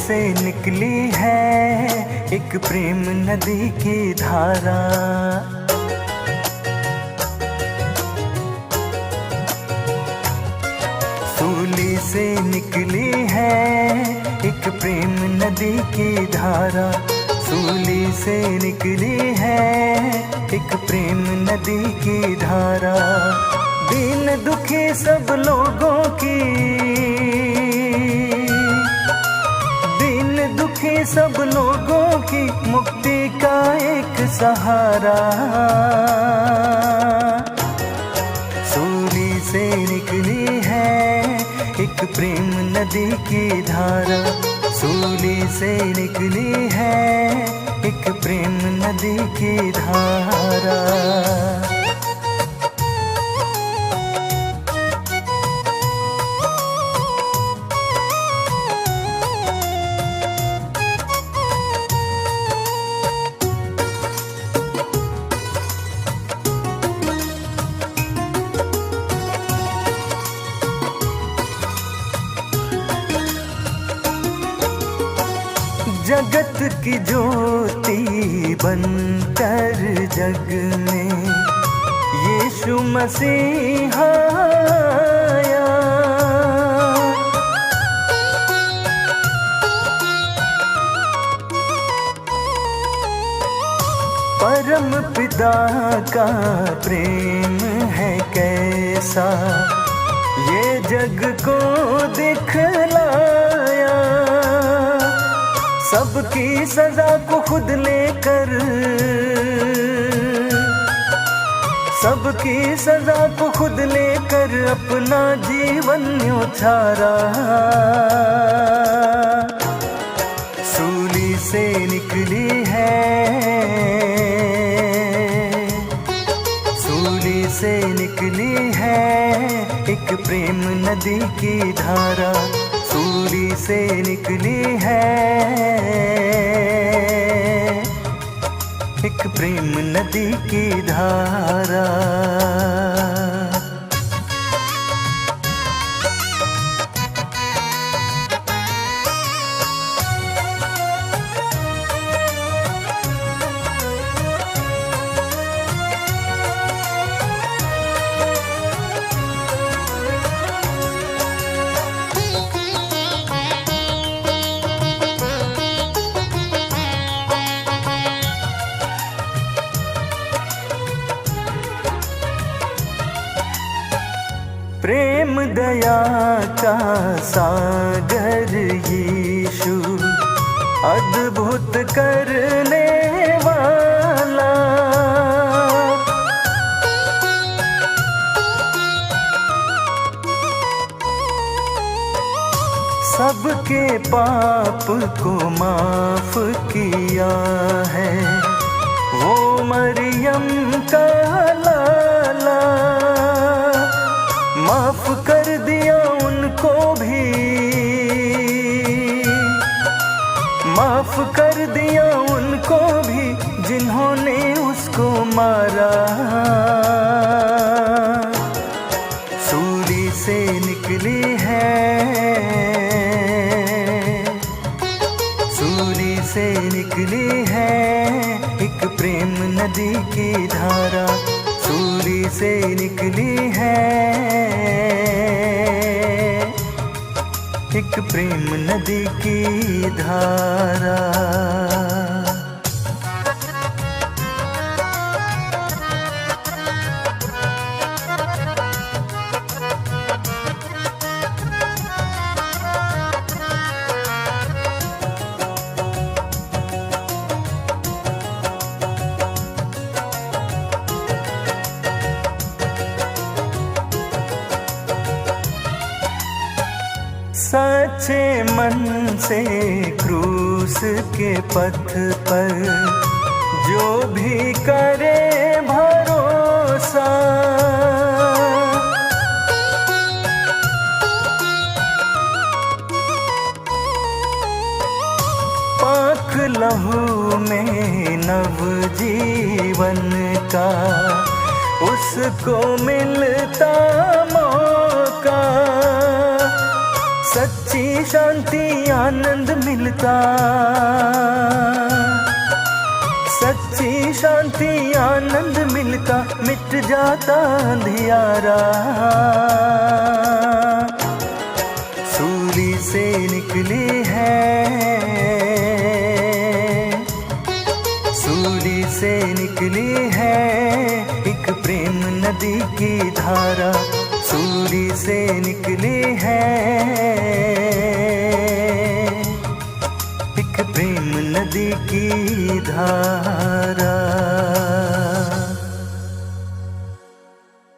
से निकली है एक प्रेम नदी की धारा। सूली से निकली है एक प्रेम नदी की धारा। सूली से निकली है एक प्रेम नदी की धारा। दीन दुखी सब लोगों की, दीन दुखी सब लोगों की मुक्ति का एक सहारा। सूली से निकली है एक प्रेम नदी की धारा। सूली से निकली है एक प्रेम नदी की धारा। जगत की ज्योति बनकर जग में यीशु मसीह आया। परम पिता का प्रेम है कैसा, ये जग को दिखलाया। सबकी सजा को खुद लेकर, सबकी सजा को खुद लेकर अपना जीवन न्योछारा। सूली से निकली है, सूली से निकली है एक प्रेम नदी की धारा। सूली से निकली है एक प्रेम नदी की धारा। प्रेम दया का सागर यीशु अद्भुत करने वाला। सबके पाप को माफ किया है वो मरियम का लाला। माफ कर दिया उनको भी, माफ कर दिया उनको भी जिन्होंने उसको मारा। सूली से निकली है, सूली से निकली है एक प्रेम नदी की धारा। सूली से निकली है एक प्रेम नदी की धारा। सच्चे मन से क्रूस के पथ पर जो भी करे भरोसा। पाक लहू में नव जीवन का उसको मिलता मौका। सच्ची शांति आनंद मिलता, सच्ची शांति आनंद मिलता, मिट जाता अंधियारा। सूली से निकली है, सूली से निकली है एक प्रेम नदी की धारा। सूली से निकली है एक प्रेम नदी की धारा।